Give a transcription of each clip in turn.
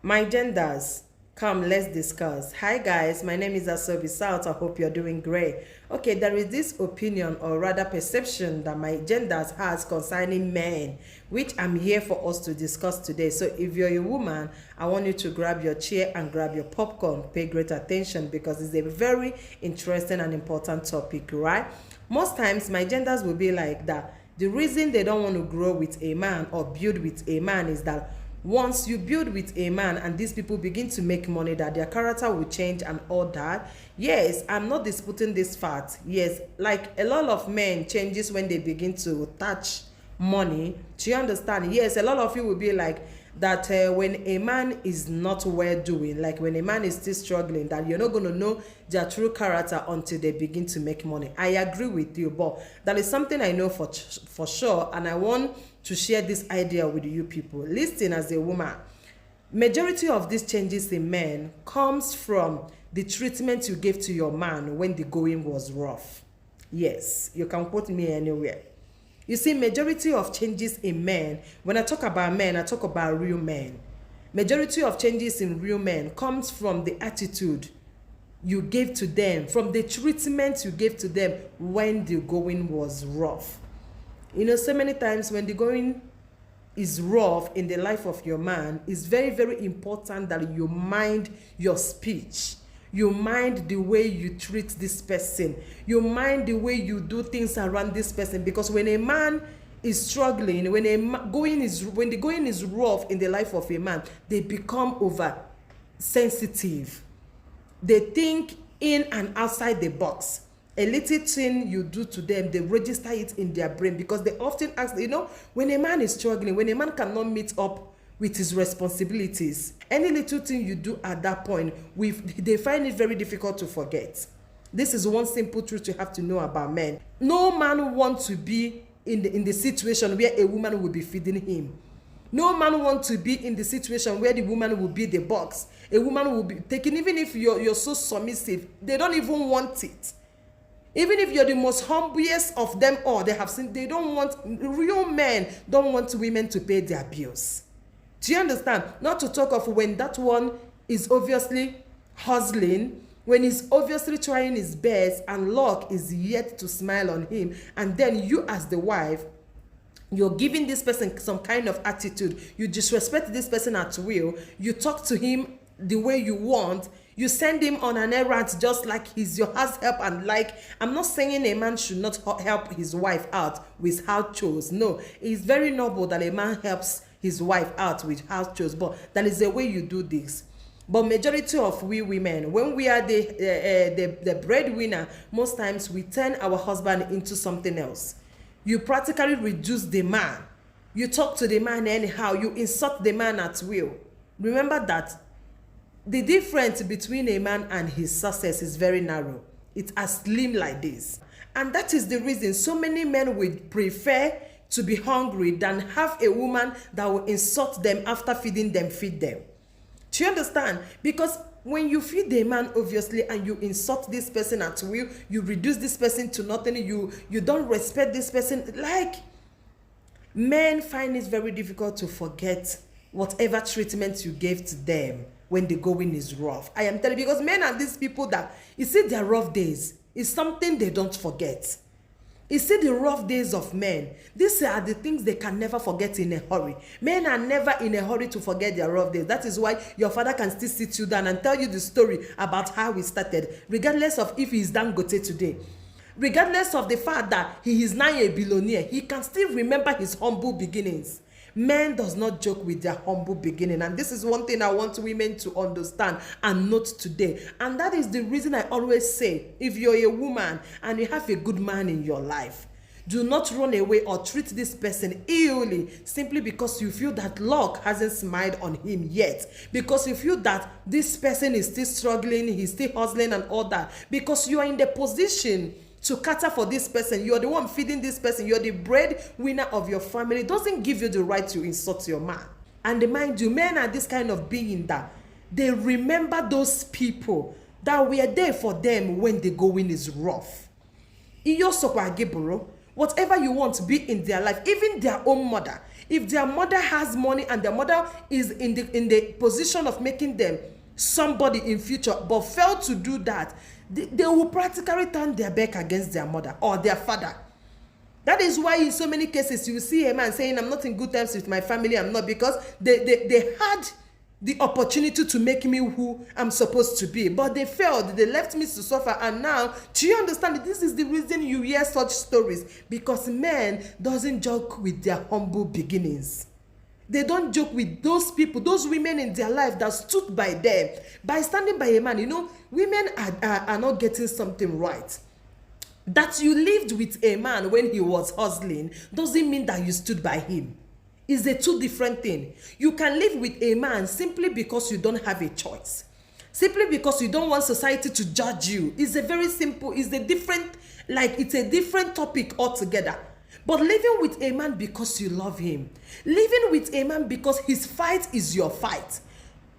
My genders, come, let's discuss. Hi guys, my name is Asobi South. I hope you're doing great. Okay, there is this opinion or rather perception that my genders has concerning men, which I'm here for us to discuss today. So if you're a woman, I want you to grab your chair and grab your popcorn. Pay great attention because it's a very interesting and important topic, right? Most times my genders will be like that. The reason they don't want to grow with a man or build with a man is that once you build with a man and these people begin to make money, that their character will change and all that. Yes, I'm not disputing this fact. Yes, like a lot of men changes when they begin to touch money. Do you understand? Yes, a lot of you will be like that when a man is not well doing, like when a man is still struggling, that you're not going to know their true character until they begin to make money. I agree with you, but that is something I know for sure, and I want to share this idea with you people. Listen, as a woman, majority of these changes in men comes from the treatment you gave to your man when the going was rough. Yes, you can quote me anywhere. You see, majority of changes in men, when I talk about men, I talk about real men. Majority of changes in real men comes from the attitude you gave to them, from the treatment you gave to them when the going was rough. You know, so many times when the going is rough in the life of your man, it's very, very important that you mind your speech. You mind the way you treat this person. You mind the way you do things around this person. Because when a man is struggling, when the going is rough in the life of a man, they become over sensitive. They think in and outside the box. A little thing you do to them, they register it in their brain, because they often ask, you know, when a man is struggling, when a man cannot meet up with his responsibilities, any little thing you do at that point, they find it very difficult to forget. This is one simple truth you have to know about men. No man wants to be in the situation where a woman will be feeding him. No man wants to be in the situation where the woman will be the box. A woman will be taken, even if you're so submissive, they don't even want it. Even if you're the most humblest of them all, they don't want, real men don't want women to pay their bills. Do you understand? Not to talk of when that one is obviously hustling, when he's obviously trying his best and luck is yet to smile on him, and then you as the wife, you're giving this person some kind of attitude, you disrespect this person at will, you talk to him the way you want, you send him on an errand just like he's your house help. And like, I'm not saying a man should not help his wife out with house chores. No, it's very noble that a man helps his wife out with house chores, but that is the way you do this. But majority of we women, when we are the breadwinner, most times we turn our husband into something else. You practically reduce the man. You talk to the man anyhow. You insult the man at will. Remember that the difference between a man and his success is very narrow. It's as slim like this. And that is the reason so many men would prefer to be hungry than have a woman that will insult them after feeding them, feed them. Do you understand? Because when you feed a man, obviously, and you insult this person at will, you reduce this person to nothing, you don't respect this person. Like, men find it very difficult to forget whatever treatment you gave to them when the going is rough. I am telling you, because men are these people that, you see, their rough days is something they don't forget. You see, the rough days of men, these are the things they can never forget in a hurry. Men are never in a hurry to forget their rough days. That is why your father can still sit you down and tell you the story about how he started, regardless of if he is Dangote today. Regardless of the fact that he is now a billionaire, he can still remember his humble beginnings. Men does not joke with their humble beginning, and this is one thing I want women to understand and note today. And that is the reason I always say, if you're a woman and you have a good man in your life, do not run away or treat this person illy simply because you feel that luck hasn't smiled on him yet, because you feel that this person is still struggling, he's still hustling and all that, because you are in the position to cater for this person. You're the one feeding this person. You're the breadwinner of your family. It doesn't give you the right to insult your man. And mind you, men are this kind of being that they remember those people that were there for them when the going is rough. Whatever you want to be in their life, even their own mother, If their mother has money and their mother is in the position of making them somebody in future, but fail to do that, they will practically turn their back against their mother or their father. That is why in so many cases you see a man saying, I'm not in good terms with my family, I'm not, because they had the opportunity to make me who I'm supposed to be, but they failed. They left me to suffer. And now, do you understand that this is the reason you hear such stories? Because men doesn't joke with their humble beginnings. They don't joke with those people, those women in their life that stood by them. By standing by a man, you know, women are not getting something right. That you lived with a man when he was hustling doesn't mean that you stood by him. It's a two different thing. You can live with a man simply because you don't have a choice. Simply because you don't want society to judge you. It's a very simple, it's a different topic altogether. But living with a man because you love him. Living with a man because his fight is your fight.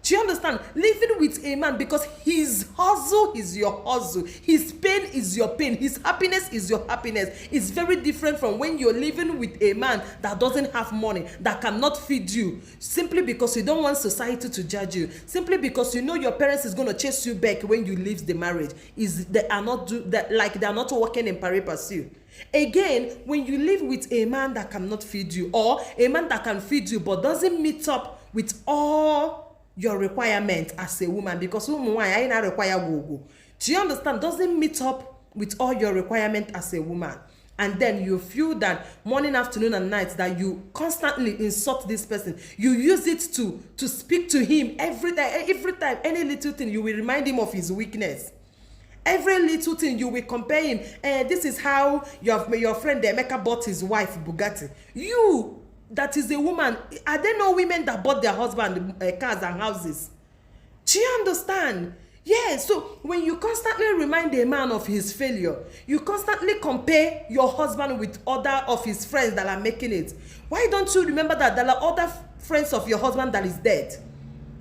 Do you understand? Living with a man because his hustle is your hustle. His pain is your pain. His happiness is your happiness. It's very different from when you're living with a man that doesn't have money, that cannot feed you, simply because you don't want society to judge you, simply because you know your parents is going to chase you back when you leave the marriage. They are not working in pari passu. Again, when you live with a man that cannot feed you, or a man that can feed you but doesn't meet up with all your requirement as a woman, because woman I not require go. Do you understand? Doesn't meet up with all your requirement as a woman, and then you feel that morning, afternoon, and night that you constantly insult this person. You use it to speak to him every time, any little thing you will remind him of his weakness. Every little thing you will compare him. This is how your friend Emeka bought his wife Bugatti. You, that is a woman, are there no women that bought their husband cars and houses? Do you understand? Yeah, so when you constantly remind a man of his failure, you constantly compare your husband with other of his friends that are making it. Why don't you remember that there are other friends of your husband that is dead?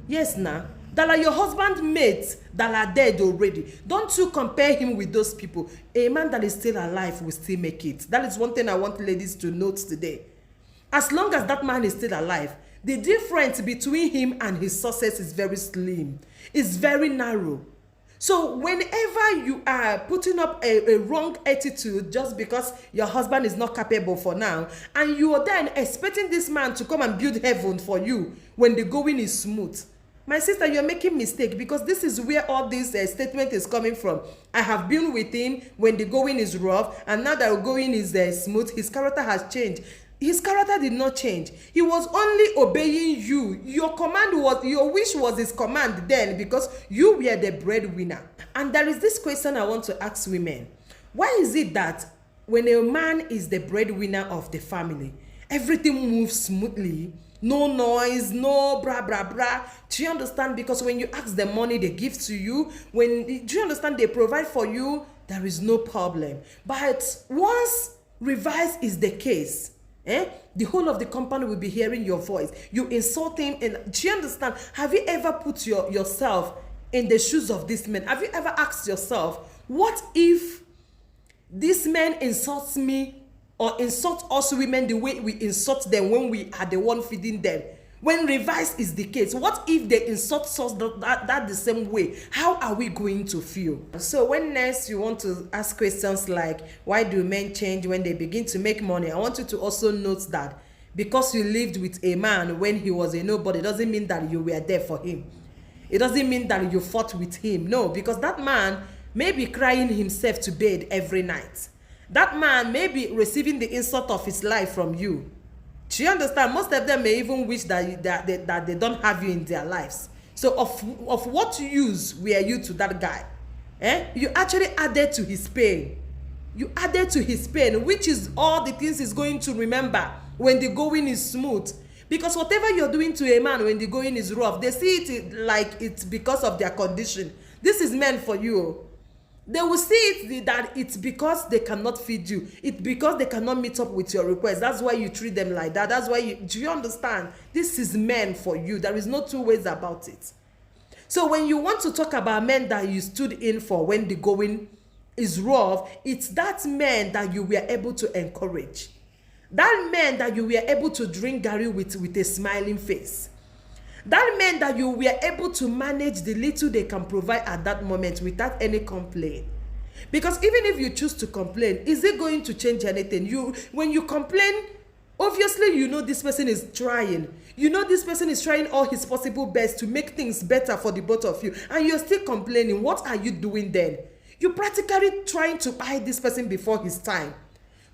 Yes, now. That are your husband mates that are dead already. Don't you compare him with those people. A man that is still alive will still make it. That is one thing I want ladies to note today. As long as that man is still alive, the difference between him and his success is very slim. It's very narrow. So whenever you are putting up a wrong attitude just because your husband is not capable for now, and you are then expecting this man to come and build heaven for you when the going is smooth, my sister, you're making mistake, because this is where all this statement is coming from. I have been with him when the going is rough, and now that the going is smooth. His character has changed. His character did not change. He was only obeying you. Your wish was his command then, because you were the breadwinner. And there is this question I want to ask women. Why is it that when a man is the breadwinner of the family, everything moves smoothly? No noise, no bra bra bra. Do you understand? Because when you ask them money, they give to you. Do you understand? They provide for you. There is no problem. But once reverse is the case, the whole of the company will be hearing your voice. You insult him. And do you understand? Have you ever put yourself in the shoes of this man? Have you ever asked yourself, what if this man insults me, or insult us women the way we insult them when we are the one feeding them? When reverse is the case, what if they insult us that the same way? How are we going to feel? So when next you want to ask questions like, why do men change when they begin to make money? I want you to also note that because you lived with a man when he was a nobody doesn't mean that you were there for him. It doesn't mean that you fought with him. No, because that man may be crying himself to bed every night. That man may be receiving the insult of his life from you. Do you understand? Most of them may even wish that they don't have you in their lives. So of what use were you to that guy? You actually added to his pain. You added to his pain, which is all the things he's going to remember when the going is smooth. Because whatever you're doing to a man when the going is rough, they see it like it's because of their condition. This is meant for you. They will see it that it's because they cannot feed you. It's because they cannot meet up with your request. That's why you treat them like that. That's why do you understand? This is meant for you. There is no two ways about it. So when you want to talk about men that you stood in for when the going is rough, it's that men that you were able to encourage. That man that you were able to drink garri with a smiling face. That man that you were able to manage the little they can provide at that moment without any complaint. Because even if you choose to complain, is it going to change anything? When you complain, obviously you know this person is trying. You know this person is trying all his possible best to make things better for the both of you. And you're still complaining. What are you doing then? You're practically trying to hide this person before his time.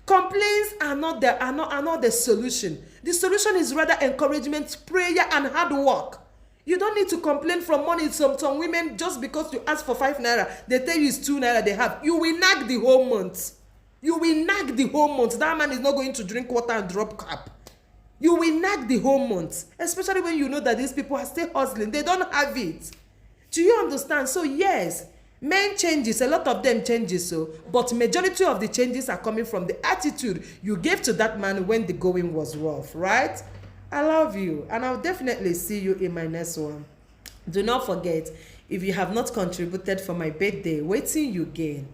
Complaints are not the solution. The solution is rather encouragement, prayer, and hard work. You don't need to complain from money. Some women, just because you ask for 5 naira, they tell you it's 2 naira they have. You will nag the whole month. You will nag the whole month. That man is not going to drink water and drop cap. You will nag the whole month. Especially when you know that these people are still hustling. They don't have it. Do you understand? So yes, men changes, a lot of them changes, so, but majority of the changes are coming from the attitude you gave to that man when the going was rough, right? I love you, and I'll definitely see you in my next one. Do not forget, if you have not contributed for my birthday, waiting you gain,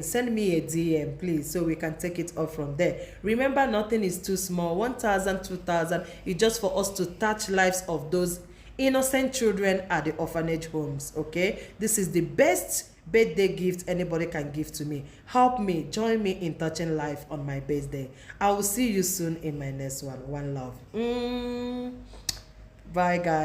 send me a DM please, so we can take it off from there. Remember, nothing is too small. 1,000, 2,000 is just for us to touch lives of those innocent children at the orphanage homes. Okay, this is the best birthday gift anybody can give to me. Help me, join me in touching life on my birthday. I will see you soon in my next one. One love. Bye guys.